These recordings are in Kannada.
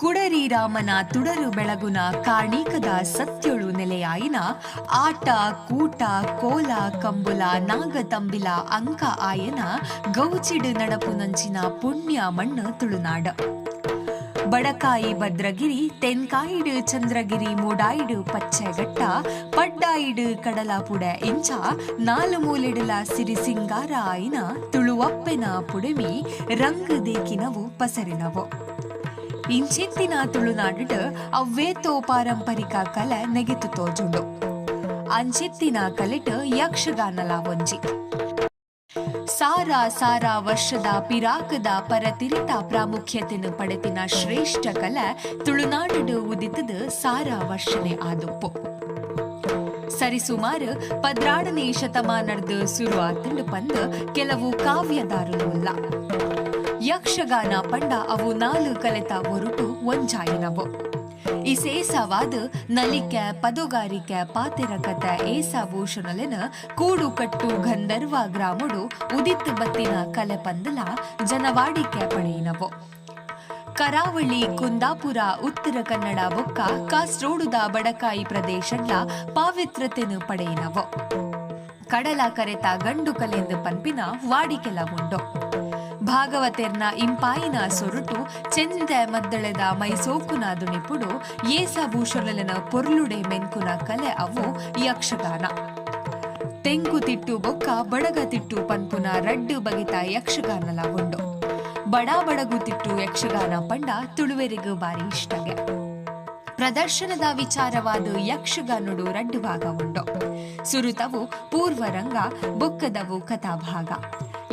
ಕುಡರಿ ರಾಮನ ತುಡರು ಬೆಳಗುನ ಕಾಣೀಕದ ಸತ್ಯಳು ನೆಲೆಯಾಯಿನ ಆಟ ಕೂಟ ಕೋಲ ಕಂಬುಲ ನಾಗ ತಂಬಿಲ ಅಂಕ ಆಯನ ಗೌಚಿಡು ನಡಪು ನಂಚಿನ ಪುಣ್ಯ ಮಣ್ಣು ತುಳುನಾಡ ಬಡಕಾಯಿ ಭದ್ರಗಿರಿ ತೆನ್ಕಾಯಿಡು ಚಂದ್ರಗಿರಿ ಮೂಡಾಯಿಡು ಪಚ್ಚೆಗಟ್ಟ ಪಡ್ಡಾಯಿಡು ಕಡಲಾಪುಡ ಇಂಚ ನಾಲು ಮೂಲೆಡಲ ಸಿರಿ ಸಿಂಗಾರ ಆಯಿನ ತುಳುವಪ್ಪೆನ ಪುಡಮಿ ರಂಗು ದೇಕಿನವು ಪಸರಿನವು ಇಂಚಿತ್ತಿನ ತುಳುನಾಡಿಡ ಅವ್ವೇತೋ ಪಾರಂಪರಿಕ ಕಲೆ ನೆಗೆತು ತೋಜುಂಡು ಅಂಚಿತ್ತಿನ ಕಲೆಟ್ ಯಕ್ಷಗಾನಲ ಒಂಜಿ ಸಾರಾ ವರ್ಷದ ಪಿರಾಕದ ಪರತಿರಿತ ಪ್ರಾಮುಖ್ಯತೆಯನ್ನು ಪಡೆತಿನ ಶ್ರೇಷ್ಠ ಕಲೆ ತುಳುನಾಡು ಉದಿತದ ಸಾರಾ ವರ್ಷನೆ ಆದುಪ್ಪು ಸರಿಸುಮಾರು 16ನೇ ಶತಮಾನದ ಶುರು ಆತಂಡು ಪಂದ್ ಕೆಲವು ಕಾವ್ಯದಾರಲ್ಲ ಯಕ್ಷಗಾನ ಪಂಡ ಅವು 4 ಕಲೆತ ಹೊರಟು ಒಂಜಾಯಿನವು ಇಸೇಸವಾದ ನಲಿಕೆ ಪದೋಗಾರಿಕೆ ಪಾತೆರಕತೆ ಏಸಭೂಷಣಲೆನ ಕೂಡು ಕಟ್ಟು ಗಂಧರ್ವ ಗ್ರಾಮಡು ಉದಿತ್ ಬತ್ತಿನ ಕಲೆ ಪಂದಲ ಜನವಾಡಿಕೆ ಪಡೆಯಿನವು ಕರಾವಳಿ ಕುಂದಾಪುರ ಉತ್ತರ ಕನ್ನಡ ಬೊಕ್ಕ ಕಾಸ್ರೋಡುದ ಬಡಕಾಯಿ ಪ್ರದೇಶಡ್ಲ ಪಾವಿತ್ರತೆನು ಪಡೆಯಿನವು ಕಡಲ ಕರೆತ ಗಂಡು ಕಲೆಂದು ಪನ್ಪಿನ ವಾಡಿಕೆಲ ಉಂಡು ಭಾಗವತೆರ್ನ ಇಂಪಾಯಿನ ಸೊರುಟು ಚೆಂದ ಮದ್ದಳೆದ ಮೈಸೋಕುನ ದುಣಿಪುಡು ಏಸಭೂಷಣಲನ ಪೊರ್ಲುಡೆ ಮೆನ್ಕುನ ಕಲೆ ಅವು ಯಕ್ಷಗಾನ ತೆಂಕು ತಿಟ್ಟು ಬೊಕ್ಕ ಬಡಗ ತಿಟ್ಟು ಪನ್ಪುನ ರಡ್ಡು ಬಗೆತ ಯಕ್ಷಗಾನಲ ಉಂಡು ಬಡಾಬಡಗು ತಿಟ್ಟು ಯಕ್ಷಗಾನ ಪಂಡ ತುಳುವೆರಿಗೂ ಬಾರಿ ಇಷ್ಟಗೆ ಪ್ರದರ್ಶನದ ವಿಚಾರವಾದ ಯಕ್ಷಗಾನುಡು ರಡ್ಡು ಭಾಗ ಉಂಡು ಸುರುತವು ಪೂರ್ವರಂಗ ಬೊಕ್ಕದವು ಕಥಾಭಾಗ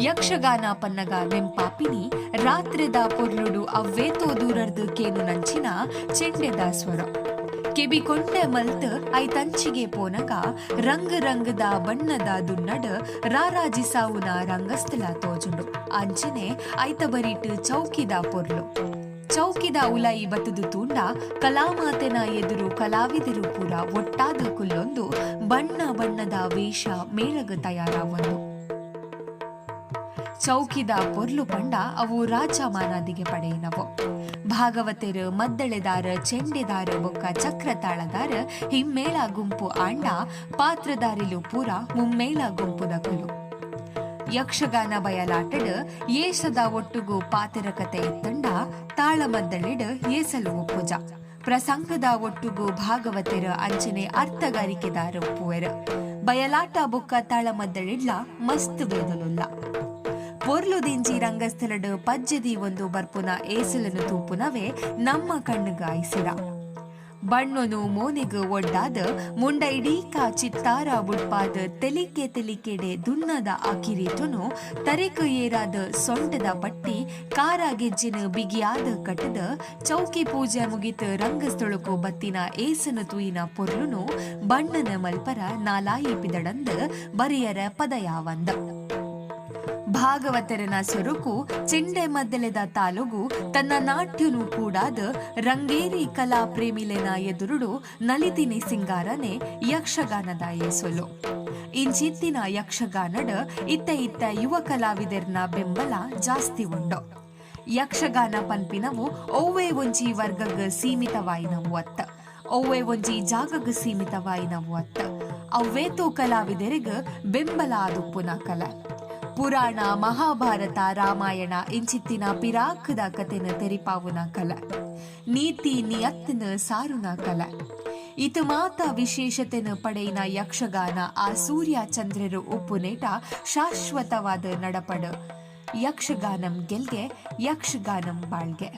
ಯಕ್ಷಗಾನ ಪನ್ನಗ ವೆಂಪಾಪಿನಿ ರಾತ್ರಿದ ಪೊರ್ಲುಡು ಅವ್ವೇತೋ ದೂರರ್ದು ಕೇನು ನಂಚಿನ ಚೆಂಡೆದ ಸ್ವರ ಕೆಬಿಕೊಂಡೆ ಮಲ್ತ್ ಐತಂಚಿಗೆ ಪೋನಗ ರಂಗದ ಬಣ್ಣದ ದುನ್ನಡ್ ರಾರಾಜಿಸಾವುನ ರಂಗಸ್ಥಳ ತೋಜುಂಡು ಅಂಚನೆ ಐತ ಬರಿಟ್ ಚೌಕಿದ ಪೊರ್ಲು ಚೌಕಿದ ಉಲಾಯಿ ಬತುದು ತೂಂಡ ಕಲಾಮಾತೆನ ಎದುರು ಕಲಾವಿದರು ಪೂರ ಒಟ್ಟಾದ ಕುಲ್ಲೊಂದು ಬಣ್ಣದ ವೇಷ ಮೇಳಗ ತಯಾರಾವೊಂದು ಚೌಕಿದ ಪೊರ್ಲು ಪಂಡ ಅವು ರಾಜಮಾನಾದಿಗೆ ಪಡೆಯಿನವು ಭಾಗವತೆರು ಮದ್ದಳೆದಾರ ಚೆಂಡೆದಾರ ಬೊಕ್ಕ ಚಕ್ರತಾಳದಾರ ಹಿಮ್ಮೇಳ ಗುಂಪು ಆಂಡ ಪಾತ್ರದಾರಿಲು ಪೂರ ಮುಮ್ಮೇಳ ಗುಂಪುದ ಕುಲು ಯಕ್ಷಗಾನ ಬಯಲಾಟಡ್ ಏಸದ ಒಟ್ಟುಗು ಪಾತೆರಕತೆ ಇತ್ತಂಡ ತಾಳಮದ್ದಳೆಡ್ ಏಸಲು ಒಪ್ಪುಜ ಪ್ರಸಂಗದ ಒಟ್ಟುಗು ಭಾಗವತೆರ ಅಂಚನೆ ಅರ್ಥಗಾರಿಕೆದಾರ ಒಪ್ಪುವೆರ ಬಯಲಾಟ ಬೊಕ್ಕ ತಾಳಮದ್ದಳೆಡ್ಲ ಮಸ್ತ್ ಬೇದಲುಲ್ಲ ಪೊರ್ಲು ದಿಂಜಿ ರಂಗಸ್ಥಳಡ್ ಪಜ್ಜದಿ ಒಂದು ಬರ್ಪುನ ಏಸಲನು ತೂಪುನವೇ ನಮ್ಮ ಕಣ್ಣುಗಾಯಿಸಿರ ಬಣ್ಣನು ಮೋನೆಗ್ ಒಡ್ಡಾದ ಮುಂಡ ಇಡೀಕ ಚಿತ್ತಾರ ಬುಡ್ಪಾದ ತೆಲಿಕೆಡೆ ದುನ್ನದ ಆಕಿರೀತುನು ತರೆಕ ಏರಾದ ಸೊಂಟದ ಪಟ್ಟಿ ಕಾರ ಗೆಜ್ಜಿನ ಬಿಗಿಯಾದ ಕಟ್ಟದ ಚೌಕಿ ಪೂಜೆ ಮುಗಿತ ರಂಗಸ್ಥಳಕ್ಕೂ ಬತ್ತಿನ ಏಸನ ತೂಯಿನ ಪೊರ್ಲುನು ಬಣ್ಣನ ಮಲ್ಪರ ನಾಲಾಯಿ ಪಿದಡಂದ ಬರಿಯರ ಪದಯಾವಂದ ಭಾಗವತರನ ಸೊರುಕು ಚೆಂಡೆ ಮದ್ದಲೆದ ತಾಲುಗು ತನ್ನ ನಾಟ್ಯನು ಕೂಡಾದ ರಂಗೇರಿ ಕಲಾ ಪ್ರೇಮಿಲೆನ ಎದುರುಡು ನಲಿತಿನಿ ಸಿಂಗಾರನೆ ಯಕ್ಷಗಾನದ ಏಸೊಲು ಇಂಚಿತ್ತಿನ ಯಕ್ಷಗಾನಡ ಇತ್ತ ಯುವ ಕಲಾವಿದರ್ನ ಬೆಂಬಲ ಜಾಸ್ತಿ ಉಂಡು ಯಕ್ಷಗಾನ ಪನ್ಪಿನವು ಒವ್ವೇ ಒಂಜಿ ವರ್ಗಗ್ ಸೀಮಿತವಾಯಿನವು ಅತ್ತ ಒವ್ವೇ ಒಂಜಿ ಜಾಗಗ್ ಸೀಮಿತವಾಯಿನವು ಅತ್ತ ಅವ್ವೇತೋ ಕಲಾವಿದರಿಗ ಬೆಂಬಲ ಆದುಪ್ಪುನ ಕಲೆ ಪುರಾಣ ಮಹಾಭಾರತ ರಾಮಾಯಣ ಇಂಚಿತ್ತಿನ ಪಿರಾಕದ ಕತೆನ ತೆರಿಪಾವುನ ಕಲೆ ನೀತಿ ನಿಯತ್ನ ಸಾರುನ ಕಲೆ ಇತ ಮಾತ ವಿಶೇಷತೆನ ಪಡೆಯಿನ ಯಕ್ಷಗಾನ ಆ ಸೂರ್ಯ ಚಂದ್ರರು ಉಪ್ಪುನೇಟ ಶಾಶ್ವತವಾದ ನಡಪಡ ಯಕ್ಷಗಾನಂ ಗೆಲ್ಗೆ ಯಕ್ಷಗಾನಂ ಬಾಳ್ಗೆ.